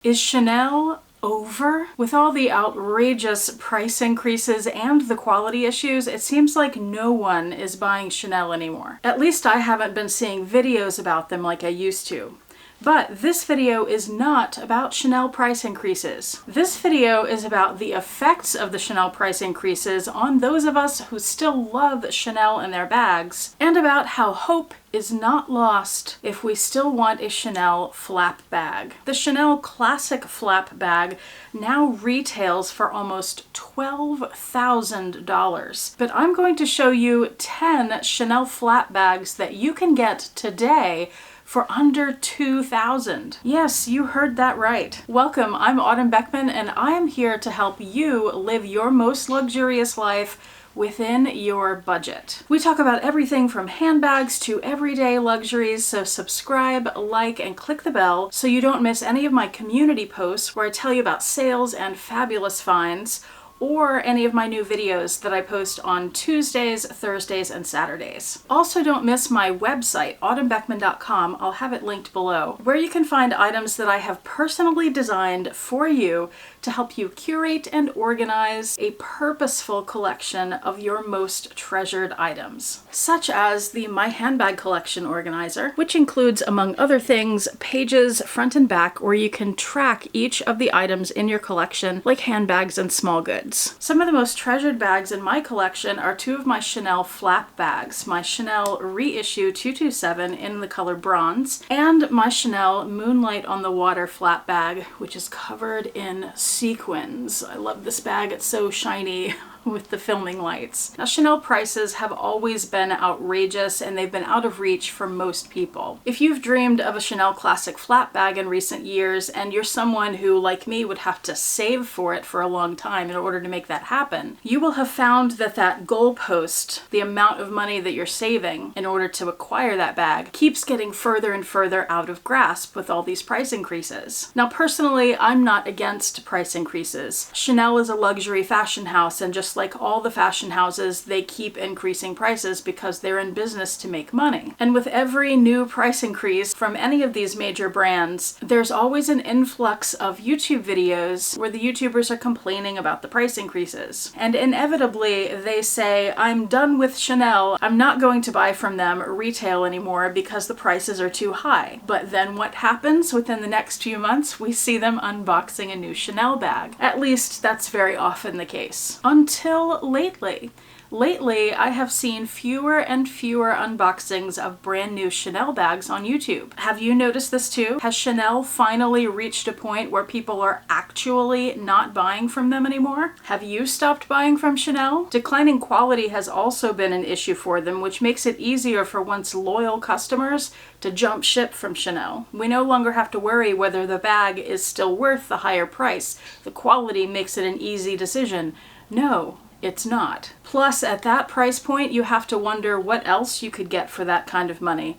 Is Chanel over? With all the outrageous price increases and the quality issues, it seems like no one is buying Chanel anymore. At least I haven't been seeing videos about them like I used to. But this video is not about Chanel price increases. This video is about the effects of the Chanel price increases on those of us who still love Chanel and their bags, and about how hope is not lost if we still want a Chanel flap bag. The Chanel Classic flap bag now retails for almost $12,000. But I'm going to show you 10 Chanel flap bags that you can get today for under $2,000. Yes, you heard that right. Welcome, I'm Autumn Beckman, and I am here to help you live your most luxurious life within your budget. We talk about everything from handbags to everyday luxuries, so subscribe, like, and click the bell so you don't miss any of my community posts where I tell you about sales and fabulous finds, or any of my new videos that I post on Tuesdays, Thursdays, and Saturdays. Also, don't miss my website, autumnbeckman.com. I'll have it linked below, where you can find items that I have personally designed for you to help you curate and organize a purposeful collection of your most treasured items, such as the My Handbag Collection Organizer, which includes, among other things, pages front and back where you can track each of the items in your collection, like handbags and small goods. Some of the most treasured bags in my collection are two of my Chanel flap bags, my Chanel Reissue 227 in the color bronze, and my Chanel Moonlight on the Water flap bag, which is covered in sequins. I love this bag, it's so shiny with the filming lights. Now, Chanel prices have always been outrageous and they've been out of reach for most people. If you've dreamed of a Chanel Classic flap bag in recent years and you're someone who, like me, would have to save for it for a long time in order to make that happen, you will have found that that goalpost, the amount of money that you're saving in order to acquire that bag, keeps getting further and further out of grasp with all these price increases. Now, personally, I'm not against price increases. Chanel is a luxury fashion house, and just like all the fashion houses, they keep increasing prices because they're in business to make money. And with every new price increase from any of these major brands, there's always an influx of YouTube videos where the YouTubers are complaining about the price increases. And inevitably, they say, I'm done with Chanel. I'm not going to buy from them retail anymore because the prices are too high. But then what happens? Within the next few months, we see them unboxing a new Chanel bag. At least that's very often the case. Until lately. Lately, I have seen fewer and fewer unboxings of brand new Chanel bags on YouTube. Have you noticed this too? Has Chanel finally reached a point where people are actually not buying from them anymore? Have you stopped buying from Chanel? Declining quality has also been an issue for them, which makes it easier for once loyal customers to jump ship from Chanel. We no longer have to worry whether the bag is still worth the higher price. The quality makes it an easy decision. No, it's not. Plus, at that price point, you have to wonder what else you could get for that kind of money.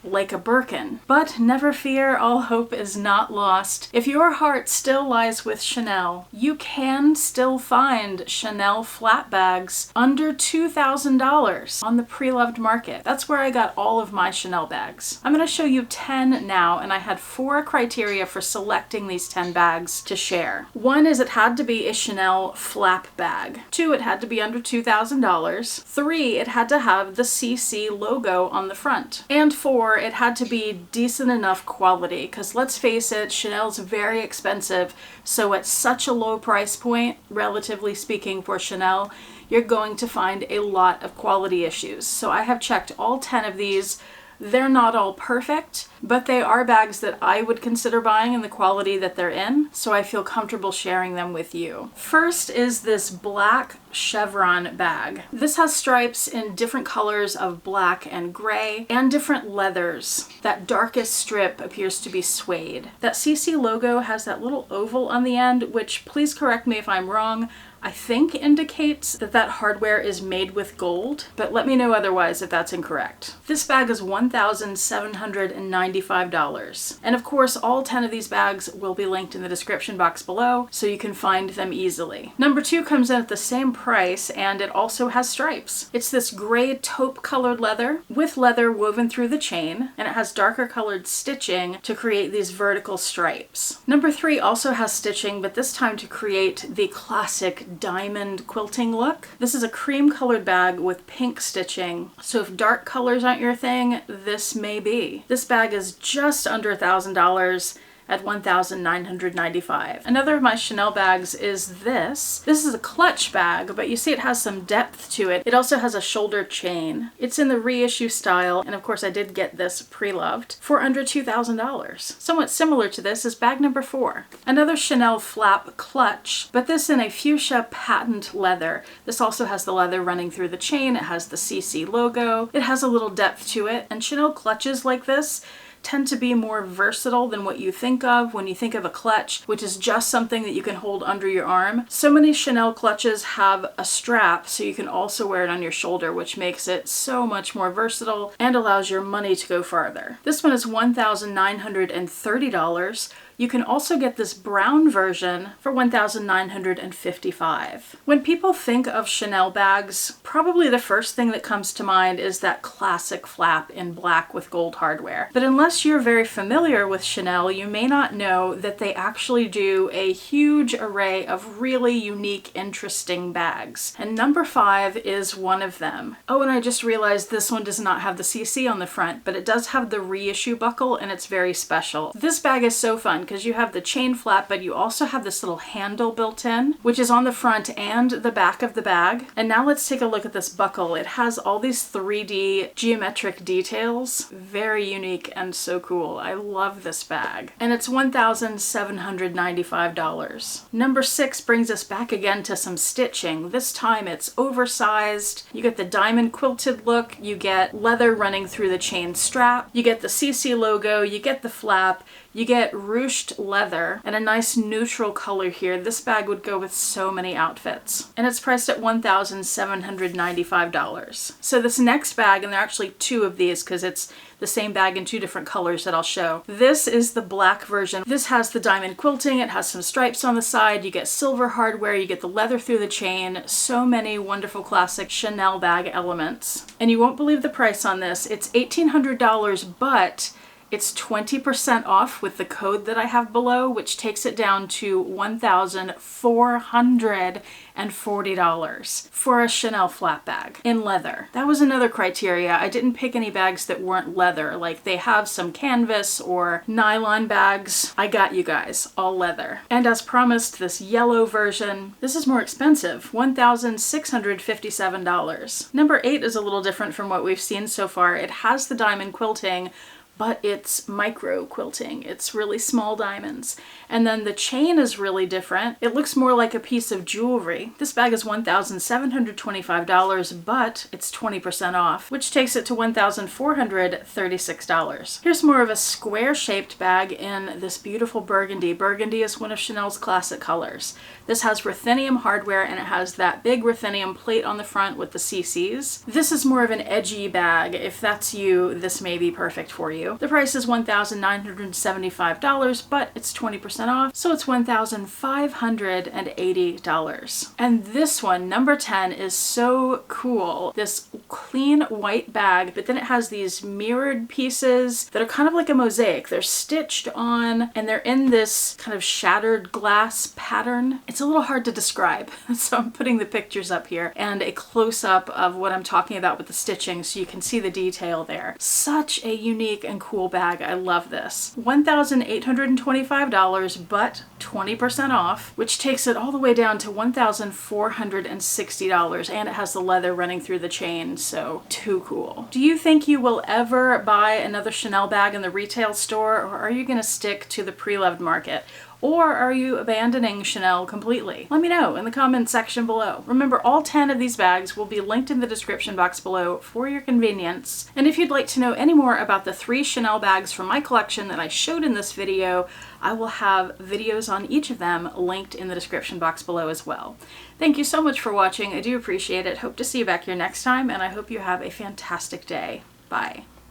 Like a Birkin. But never fear, all hope is not lost. If your heart still lies with Chanel, you can still find Chanel flap bags under $2,000 on the Preloved market. That's where I got all of my Chanel bags. I'm going to show you 10 now, and I had 4 criteria for selecting these 10 bags to share. 1 is it had to be a Chanel flap bag. 2, it had to be under $2,000. 3, it had to have the CC logo on the front. And 4, it had to be decent enough quality, because let's face it, Chanel's very expensive, so at such a low price point, relatively speaking for Chanel, you're going to find a lot of quality issues. So I have checked all 10 of these. They're not all perfect, but they are bags that I would consider buying in the quality that they're in, so I feel comfortable sharing them with you. First is this black chevron bag. This has stripes in different colors of black and gray, and different leathers. That darkest strip appears to be suede. That CC logo has that little oval on the end, which, please correct me if I'm wrong, I think indicates that that hardware is made with gold, but let me know otherwise if that's incorrect. This bag is $1,795. And of course, all 10 of these bags will be linked in the description box below, so you can find them easily. Number 2 comes in at the same price, and it also has stripes. It's this gray taupe colored leather with leather woven through the chain, and it has darker colored stitching to create these vertical stripes. Number 3 also has stitching, but this time to create the classic diamond quilting look. This is a cream colored bag with pink stitching, so if dark colors aren't your thing, this may be. This bag is just under $1,000 at $1,995. Another of my Chanel bags is this. This is a clutch bag, but you see it has some depth to it. It also has a shoulder chain. It's in the reissue style, and of course I did get this pre-loved for under $2,000. Somewhat similar to this is bag number 4. Another Chanel flap clutch, but this in a fuchsia patent leather. This also has the leather running through the chain. It has the CC logo. It has a little depth to it, and Chanel clutches like this tend to be more versatile than what you think of when you think of a clutch, which is just something that you can hold under your arm. So many Chanel clutches have a strap, so you can also wear it on your shoulder, which makes it so much more versatile and allows your money to go farther. This one is $1,930. You can also get this brown version for $1,955. When people think of Chanel bags, probably the first thing that comes to mind is that classic flap in black with gold hardware. But unless you're very familiar with Chanel, you may not know that they actually do a huge array of really unique, interesting bags. And number 5 is one of them. Oh, and I just realized this one does not have the CC on the front, but it does have the reissue buckle, and it's very special. This bag is so fun because you have the chain flap, but you also have this little handle built in, which is on the front and the back of the bag. And now let's take a look at this buckle. It has all these 3D geometric details. Very unique and so cool. I love this bag. And it's $1,795. Number 6 brings us back again to some stitching. This time it's oversized. You get the diamond quilted look. You get leather running through the chain strap. You get the CC logo. You get the flap. You get ruched leather and a nice neutral color here. This bag would go with so many outfits. And it's priced at $1,795. So this next bag, and there are actually 2 of these because it's the same bag in 2 different colors that I'll show. This is the black version. This has the diamond quilting. It has some stripes on the side. You get silver hardware. You get the leather through the chain. So many wonderful classic Chanel bag elements. And you won't believe the price on this. It's $1,800, but it's 20% off with the code that I have below, which takes it down to $1,440 for a Chanel flap bag in leather. That was another criteria. I didn't pick any bags that weren't leather. Like they have some canvas or nylon bags. I got you guys, all leather. And as promised, this yellow version, this is more expensive, $1,657. Number 8 is a little different from what we've seen so far. It has the diamond quilting, but it's micro quilting. It's really small diamonds. And then the chain is really different. It looks more like a piece of jewelry. This bag is $1,725, but it's 20% off, which takes it to $1,436. Here's more of a square-shaped bag in this beautiful burgundy. Burgundy is one of Chanel's classic colors. This has ruthenium hardware, and it has that big ruthenium plate on the front with the CCs. This is more of an edgy bag. If that's you, this may be perfect for you. The price is $1,975, but it's 20% off, so it's $1,580. And this one, number 10, is so cool. This clean white bag, but then it has these mirrored pieces that are kind of like a mosaic. They're stitched on, and they're in this kind of shattered glass pattern. It's a little hard to describe, so I'm putting the pictures up here and a close-up of what I'm talking about with the stitching so you can see the detail there. Such a unique and cool bag. I love this. $1,825, but 20% off, which takes it all the way down to $1,460, and it has the leather running through the chain, so too cool. Do you think you will ever buy another Chanel bag in the retail store, or are you going to stick to the pre-loved market? Or are you abandoning Chanel completely? Let me know in the comments section below. Remember, all 10 of these bags will be linked in the description box below for your convenience. And if you'd like to know any more about the 3 Chanel bags from my collection that I showed in this video, I will have videos on each of them linked in the description box below as well. Thank you so much for watching. I do appreciate it. Hope to see you back here next time, and I hope you have a fantastic day. Bye.